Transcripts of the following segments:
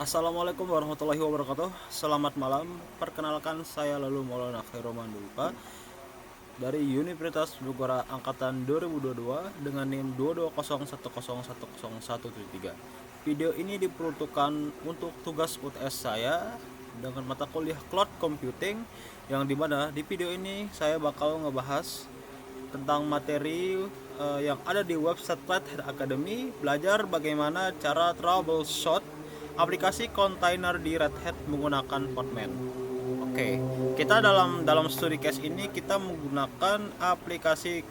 Assalamualaikum warahmatullahi wabarakatuh. Selamat malam. Perkenalkan, saya Lalu Maulana Khairoman Dulpa dari Universitas Bogor angkatan 2022 dengan NIM 220101013. Video ini diperuntukkan untuk tugas UTS saya dengan mata kuliah Cloud Computing, yang dimana di video ini saya bakal ngebahas tentang materi yang ada di website Red Hat Academy, belajar bagaimana cara troubleshoot aplikasi kontainer di Red Hat menggunakan Podman. Oke, kita dalam studi case ini kita menggunakan aplikasi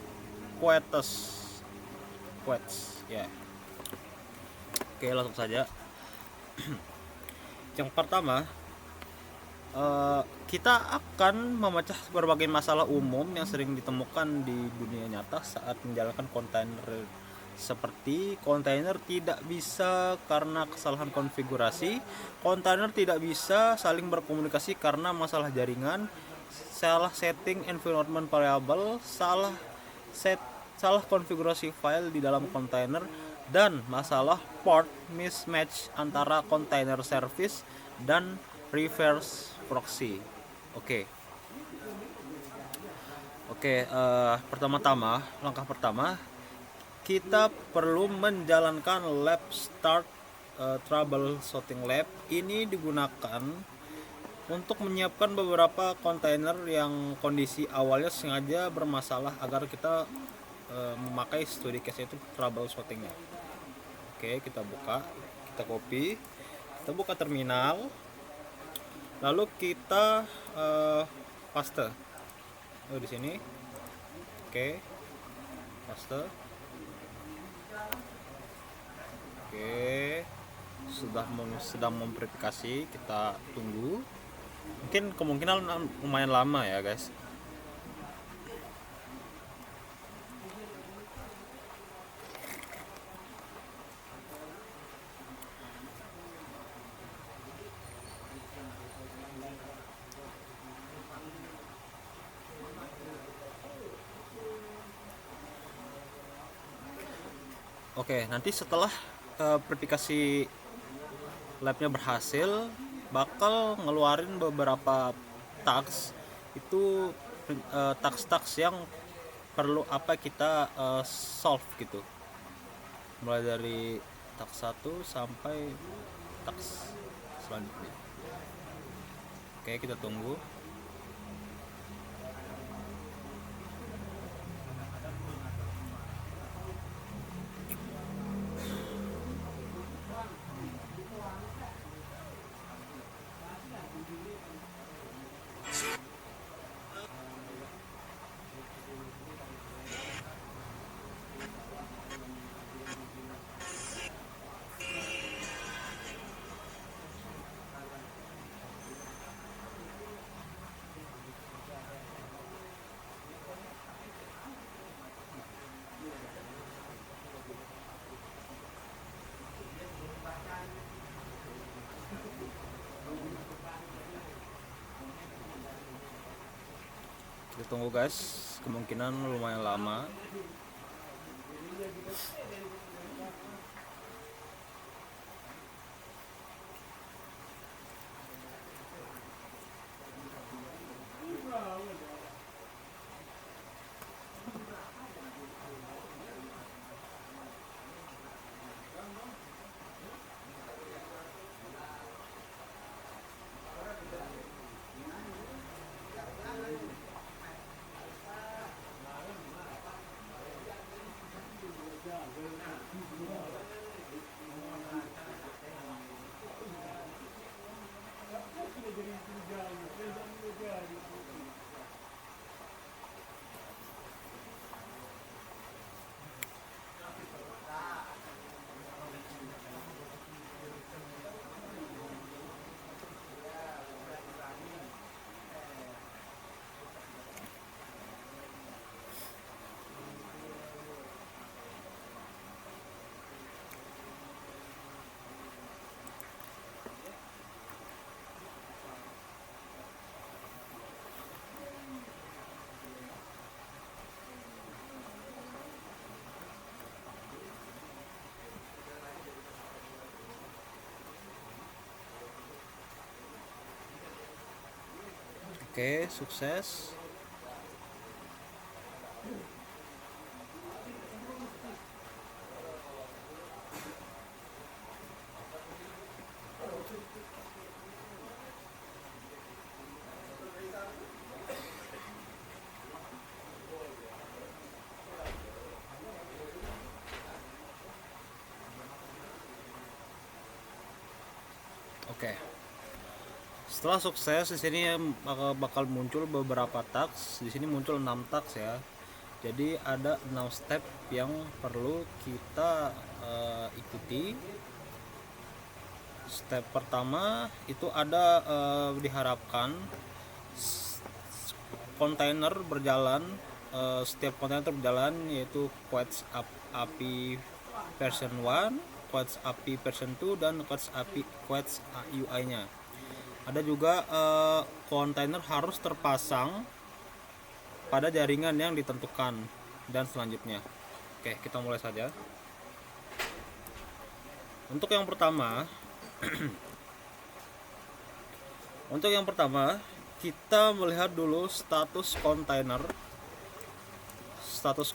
Quetes. Ya. Oke, langsung saja. Yang pertama, kita akan memecah berbagai masalah umum yang sering ditemukan di dunia nyata saat menjalankan kontainer, seperti kontainer tidak bisa karena kesalahan konfigurasi, kontainer tidak bisa saling berkomunikasi karena masalah jaringan, salah setting environment variable, salah konfigurasi file di dalam kontainer, dan masalah port mismatch antara kontainer service dan reverse proxy. Oke. Langkah pertama, kita perlu menjalankan lab start troubleshooting lab. Ini digunakan untuk menyiapkan beberapa kontainer yang kondisi awalnya sengaja bermasalah agar kita memakai studi case itu troubleshootingnya. Oke, kita buka, kita copy, kita buka terminal, lalu kita paste di sini. Oke, paste. Oke, sedang memverifikasi, kita tunggu. Mungkin kemungkinan lumayan lama ya guys. Oke, nanti setelah verifikasi labnya berhasil, bakal ngeluarin beberapa task. Itu task-task yang perlu kita solve gitu, mulai dari task 1 sampai task selanjutnya. Oke, kita tunggu. Kita tunggu guys, kemungkinan lumayan lama. Oke, sukses. Oke. Setelah sukses di sini bakal muncul beberapa task. Di sini muncul 6 task ya. Jadi ada 6 step yang perlu kita ikuti. Step pertama itu ada diharapkan kontainer berjalan, setiap kontainer berjalan, yaitu Quets API version 1, Quets API version 2, dan Quets UI nya. Ada juga kontainer harus terpasang pada jaringan yang ditentukan dan selanjutnya. Oke, kita mulai saja. Untuk yang pertama kita melihat dulu status kontainer, status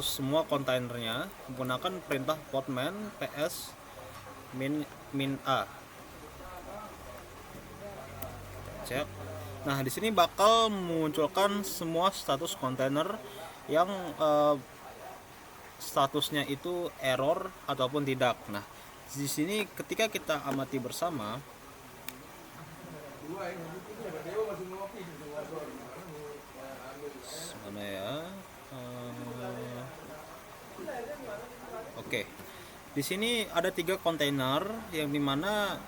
semua kontainernya menggunakan perintah podman ps min a. Cek. Nah, di sini bakal memunculkan semua status kontainer yang statusnya itu error ataupun tidak. Nah, di sini ketika kita amati bersama, mana ya? Oke. Di sini ada 3 kontainer yang dimana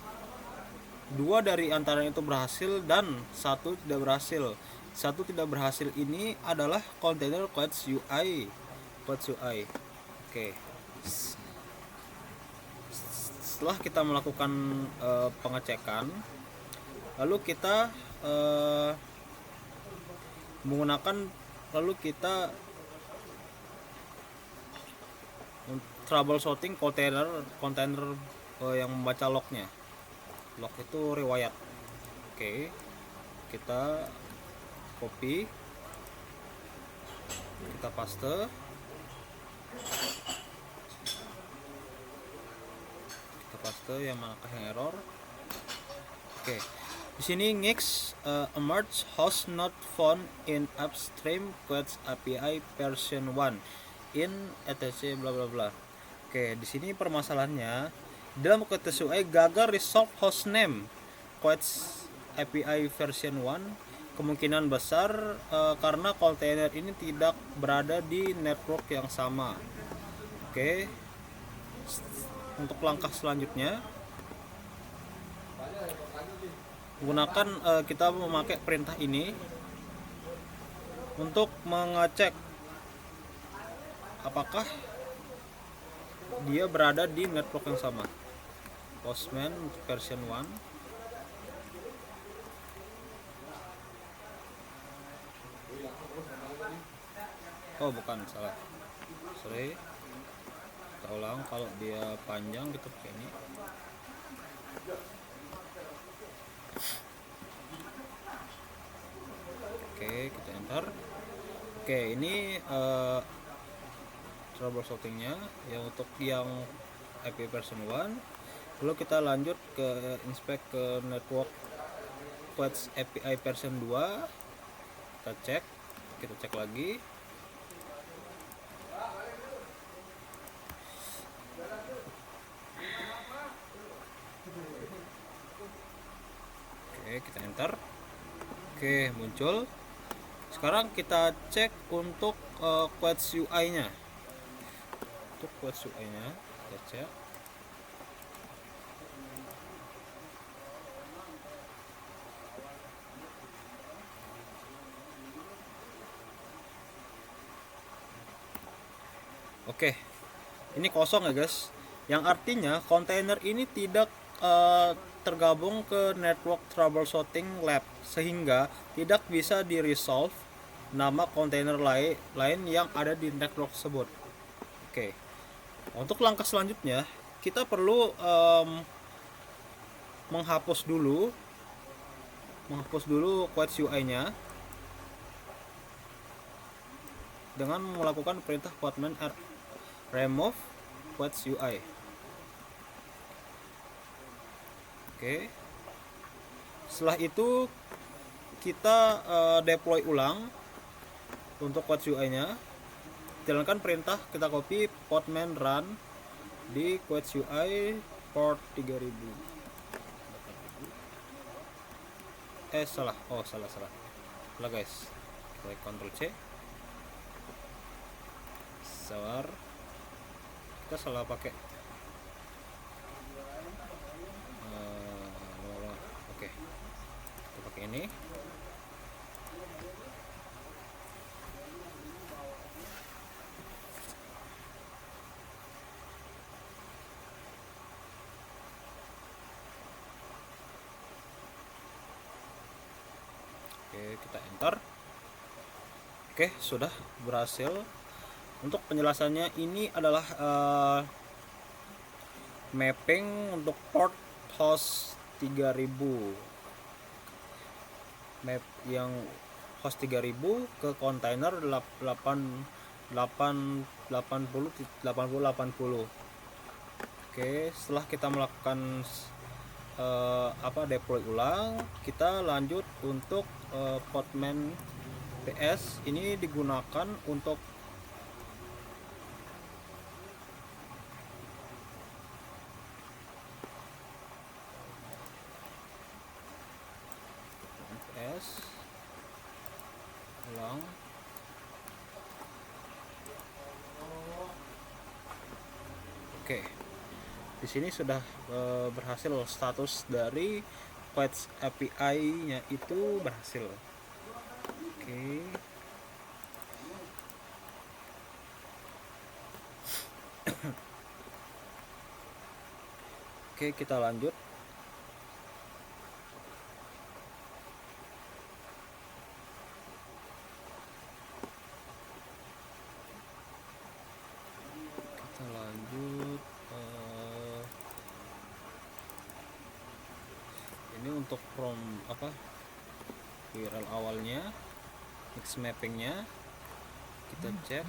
2 dari antaranya itu berhasil dan 1 tidak berhasil. 1 tidak berhasil ini adalah kontainer Quets UI. Oke. Setelah kita melakukan pengecekan, lalu kita troubleshooting kontainer yang membaca lognya. Log itu riwayat. Oke, kita copy, kita paste, yang manakah yang error. Oke, di sini Nix emerge host not found in upstream Quets API version 1 in etc bla bla bla. Oke, di sini permasalahannya dalam Quets UI gagal resolve hostname Quets API version 1, kemungkinan besar karena kontainer ini tidak berada di network yang sama. Oke. Untuk langkah selanjutnya gunakan kita memakai perintah ini untuk mengecek apakah dia berada di network yang sama. Postman version 1. Oh, bukan, salah. Sorry. Kita ulang, kalau dia panjang kita pakai ini. Oke, kita enter. Oke, ini troubleshootingnya yang untuk yang API version 1. Lalu kita lanjut ke inspect ke network Quets API version 2. Kita cek lagi. Oke, kita enter. Oke, muncul. Sekarang kita cek untuk Quets UI nya. Untuk Quets UI nya kita cek. Oke, ini kosong ya guys, yang artinya kontainer ini tidak tergabung ke network troubleshooting lab, sehingga tidak bisa di resolve nama kontainer lain yang ada di network tersebut. Oke, untuk langkah selanjutnya kita perlu menghapus dulu menghapus dulu Quets UI-nya dengan melakukan perintah Podman remove Quets UI. Oke. Setelah itu kita deploy ulang untuk Quets UI-nya. Jalankan perintah, kita copy podman run di Quets UI port 3000. Salah guys. Klik Ctrl C. Kita salah pakai. Oke. Kita pakai ini. Oke, kita enter. Oke, sudah berhasil. Untuk penjelasannya, ini adalah mapping untuk port host 3000, map yang host 3000 ke kontainer 80. Oke, setelah kita melakukan deploy ulang, kita lanjut untuk podman PS. Ini digunakan untuk PS ulang. Oke, di sini sudah berhasil, status dari Quets API-nya itu berhasil. Oke. Oke, kita lanjut. Ini untuk from URL awalnya, mix mappingnya kita cek.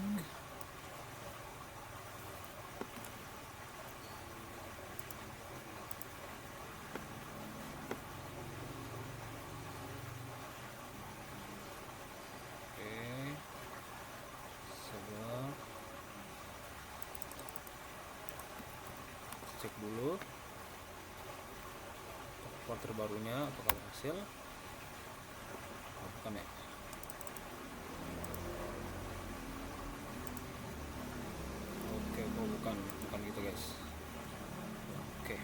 Cek dulu port terbarunya apakah berhasil. Bukan ya. Oke, bukan gitu guys. Oke.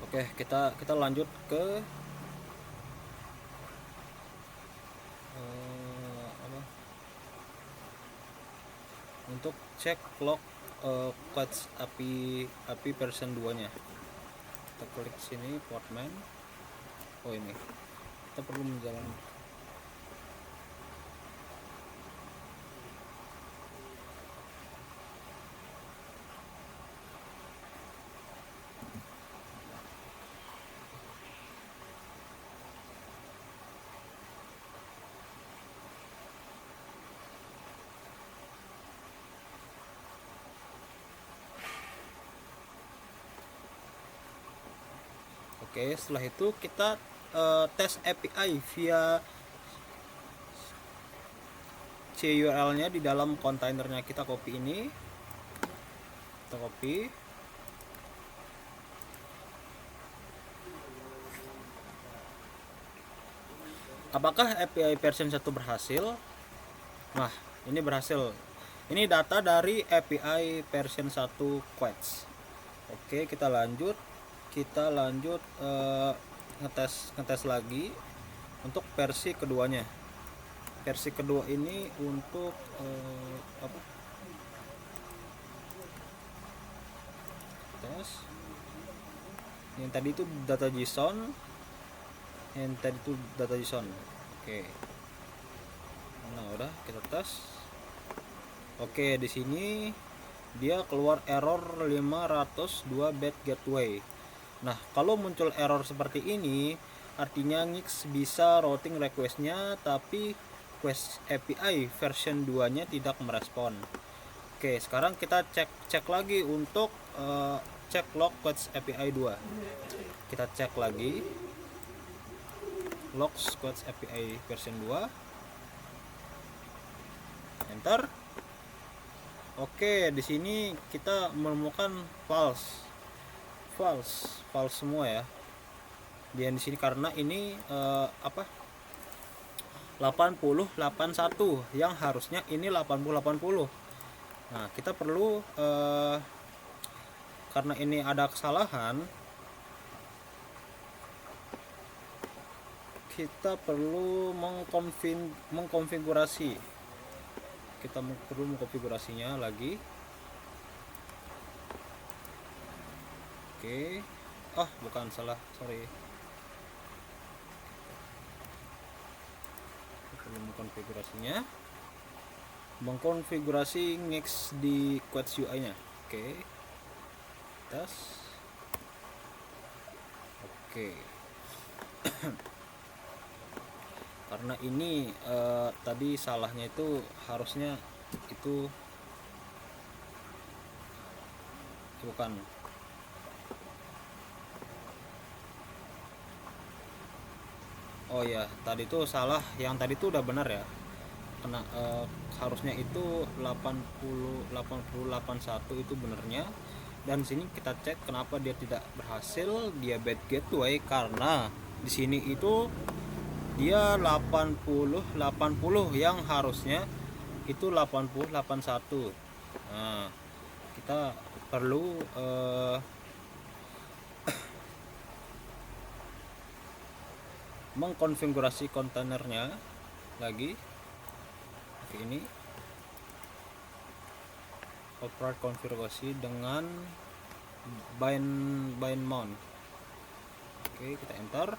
Oke, kita lanjut ke untuk cek log Quets API version 2 nya. Kita klik sini podman. Ini kita perlu menjalankan. Oke, setelah itu kita tes API via CURL-nya di dalam kontainernya. Kita copy ini, kita copy. Apakah API version 1 berhasil? Nah, ini berhasil. Ini data dari API version 1 Quets. Oke, kita lanjut ngetes lagi untuk versi keduanya. Versi kedua ini untuk tes. Yang tadi itu data JSON. Oke. Nah, udah kita tes. Oke, di sini dia keluar error 502 bad gateway. Nah, kalau muncul error seperti ini, artinya Nix bisa routing requestnya, tapi Quest API version 2-nya tidak merespon. Oke, sekarang kita cek lagi untuk cek log Quest API 2. Kita cek lagi logs Quest API version 2. Enter. Oke, di sini kita menemukan false semua ya. Dan di sini karena ini 8081 yang harusnya ini 8080. Nah, kita perlu karena ini ada kesalahan, kita perlu mengkonfigurasi. Kita perlu mengkonfigurasinya lagi. Oke. Bukan, salah, sorry. Perlu mengkonfigurasi Nix di Quest UI nya. Oke, tes. Oke. Karena ini tadi salahnya itu harusnya itu bukan. Oh ya, tadi itu salah, yang tadi itu udah benar ya. Kena harusnya itu 8081 itu benernya. Dan sini kita cek kenapa dia tidak berhasil, dia bad gateway karena di sini itu dia 80 yang harusnya itu 8081. Nah, kita perlu mengkonfigurasi kontainernya lagi. Oke, ini operate konfigurasi dengan bind mount. Oke, kita enter.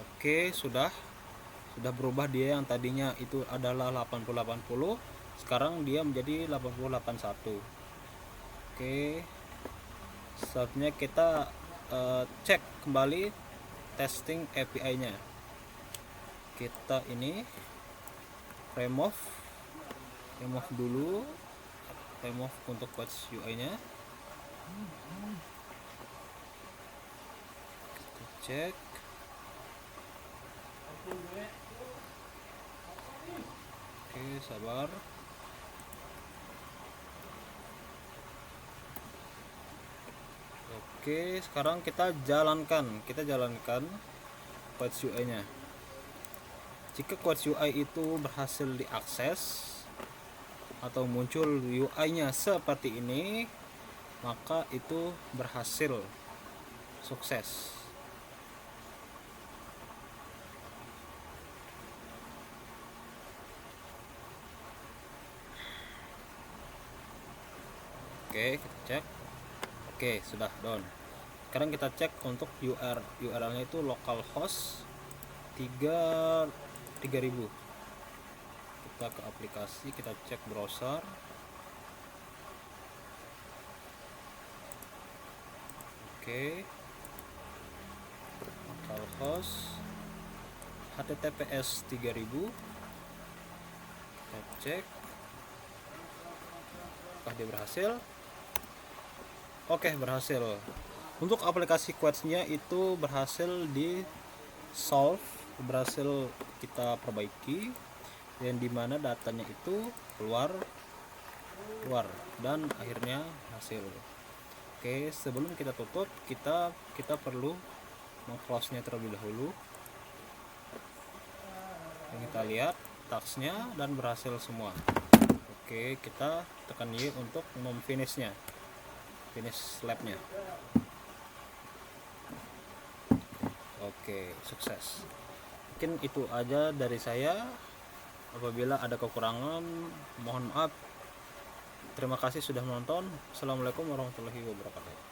Oke, sudah berubah. Dia yang tadinya itu adalah 8080, sekarang dia menjadi 8081. Oke, selanjutnya kita cek kembali testing API nya. Kita ini remove dulu, remove untuk Quest UI nya. Kita cek. Oke, sabar. Oke, sekarang kita jalankan Quest UI nya. Jika Quest UI itu berhasil diakses atau muncul UI nya seperti ini, maka itu berhasil, sukses. Oke, kita cek. Oke, sudah down. Sekarang kita cek untuk URL-nya itu localhost 3000. Kita ke aplikasi, kita cek browser. Oke. Localhost https 3000. Kita cek apakah dia berhasil. Oke, berhasil. Untuk aplikasi Quest-nya itu berhasil di solve, berhasil kita perbaiki, dan dimana datanya itu keluar dan akhirnya hasil. Oke, sebelum kita tutup, kita perlu meng-close-nya terlebih dahulu. Kita lihat task-nya dan berhasil semua. Oke, kita tekan Y untuk finish lab-nya. Oke, sukses. Mungkin itu aja dari saya. Apabila ada kekurangan, mohon maaf. Terima kasih sudah menonton. Assalamualaikum warahmatullahi wabarakatuh.